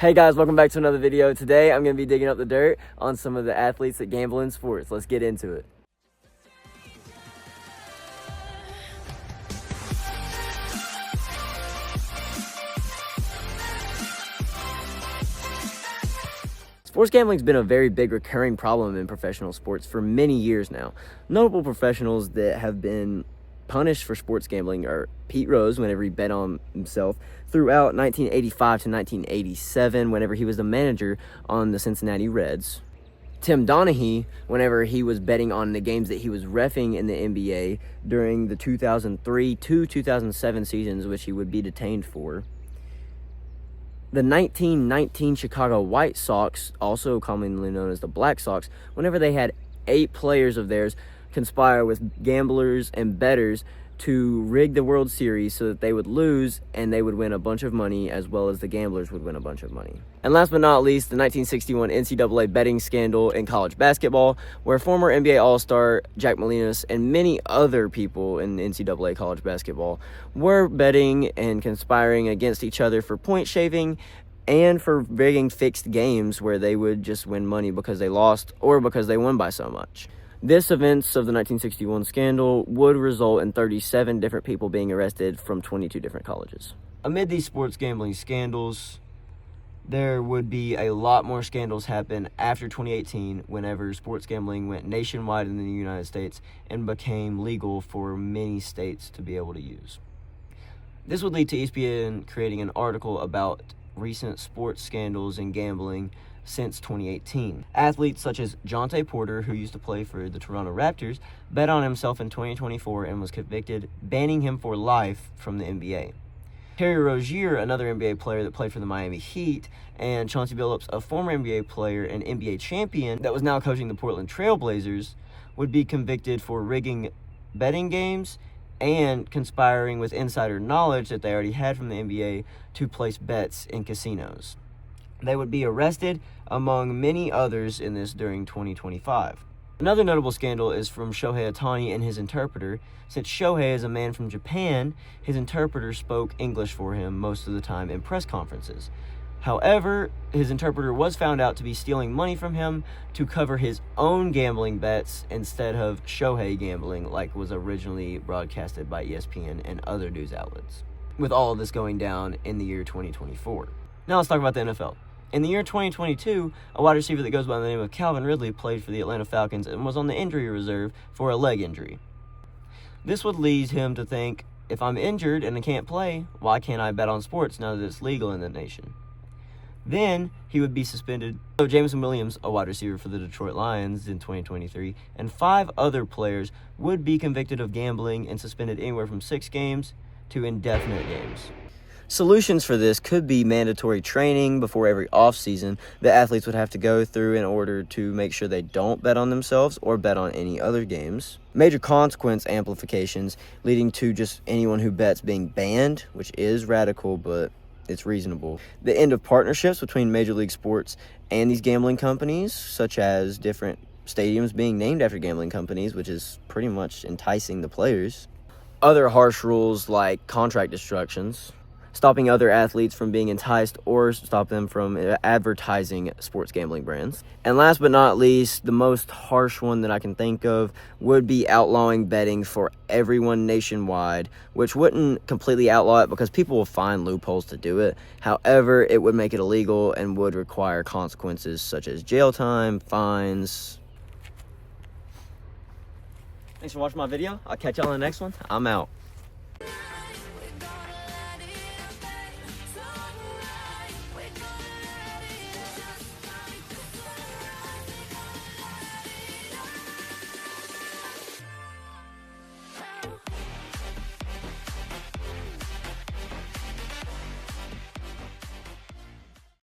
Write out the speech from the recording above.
Hey guys, welcome back to another video. Today I'm going to be digging up the dirt on some of the athletes that gamble in sports. Let's get into it. Sports gambling's been a very big recurring problem in professional sports for many years now. Notable professionals that have been punished for sports gambling are Pete Rose, whenever he bet on himself throughout 1985 to 1987, whenever he was the manager on the Cincinnati Reds. Tim Donaghy, whenever he was betting on the games that he was reffing in the NBA during the 2003 to 2007 seasons, which he would be detained for. The 1919 Chicago White Sox, also commonly known as the Black Sox, whenever they had 8 players of theirs conspire with gamblers and bettors to rig the World Series so that they would lose and they would win a bunch of money, as well as the gamblers would win a bunch of money. And last but not least, the 1961 NCAA betting scandal in college basketball, where former NBA All-Star Jack Molinas and many other people in NCAA college basketball were betting and conspiring against each other for point shaving and for rigging fixed games where they would just win money because they lost or because they won by so much. This events of the 1961 scandal would result in 37 different people being arrested from 22 different colleges. Amid these sports gambling scandals, there would be a lot more scandals happen after 2018 whenever sports gambling went nationwide in the United States and became legal for many states to be able to use. This would lead to ESPN creating an article about recent sports scandals and gambling since 2018. Athletes such as Jonte Porter, who used to play for the Toronto Raptors, bet on himself in 2024 and was convicted, banning him for life from the NBA. Terry Rozier, another NBA player that played for the Miami Heat, and Chauncey Billups, a former NBA player and NBA champion that was now coaching the Portland Trail Blazers, would be convicted for rigging betting games and conspiring with insider knowledge that they already had from the NBA to place bets in casinos. They would be arrested, among many others, in this during 2025. Another notable scandal is from Shohei Ohtani and his interpreter. Since Shohei is a man from Japan, his interpreter spoke English for him most of the time in press conferences. However, his interpreter was found out to be stealing money from him to cover his own gambling bets instead of Shohei gambling, like was originally broadcasted by ESPN and other news outlets. With all of this going down in the year 2024. Now let's talk about the NFL. In the year 2022, a wide receiver that goes by the name of Calvin Ridley played for the Atlanta Falcons and was on the injury reserve for a leg injury. This would lead him to think, if I'm injured and I can't play, why can't I bet on sports now that it's legal in the nation? Then he would be suspended. So Jameson Williams, a wide receiver for the Detroit Lions in 2023, and 5 other players would be convicted of gambling and suspended anywhere from 6 games to indefinite games. Solutions for this could be mandatory training before every offseason that athletes would have to go through in order to make sure they don't bet on themselves or bet on any other games. Major consequence amplifications leading to just anyone who bets being banned, which is radical, but it's reasonable. The end of partnerships between Major League Sports and these gambling companies, such as different stadiums being named after gambling companies, which is pretty much enticing the players. Other harsh rules like contract destructions, stopping other athletes from being enticed or stop them from advertising sports gambling brands. And last but not least, the most harsh one that I can think of would be outlawing betting for everyone nationwide, which wouldn't completely outlaw it because people will find loopholes to do it. However, it would make it illegal and would require consequences such as jail time, fines. Thanks for watching my video. I'll catch y'all in the next one. I'm out.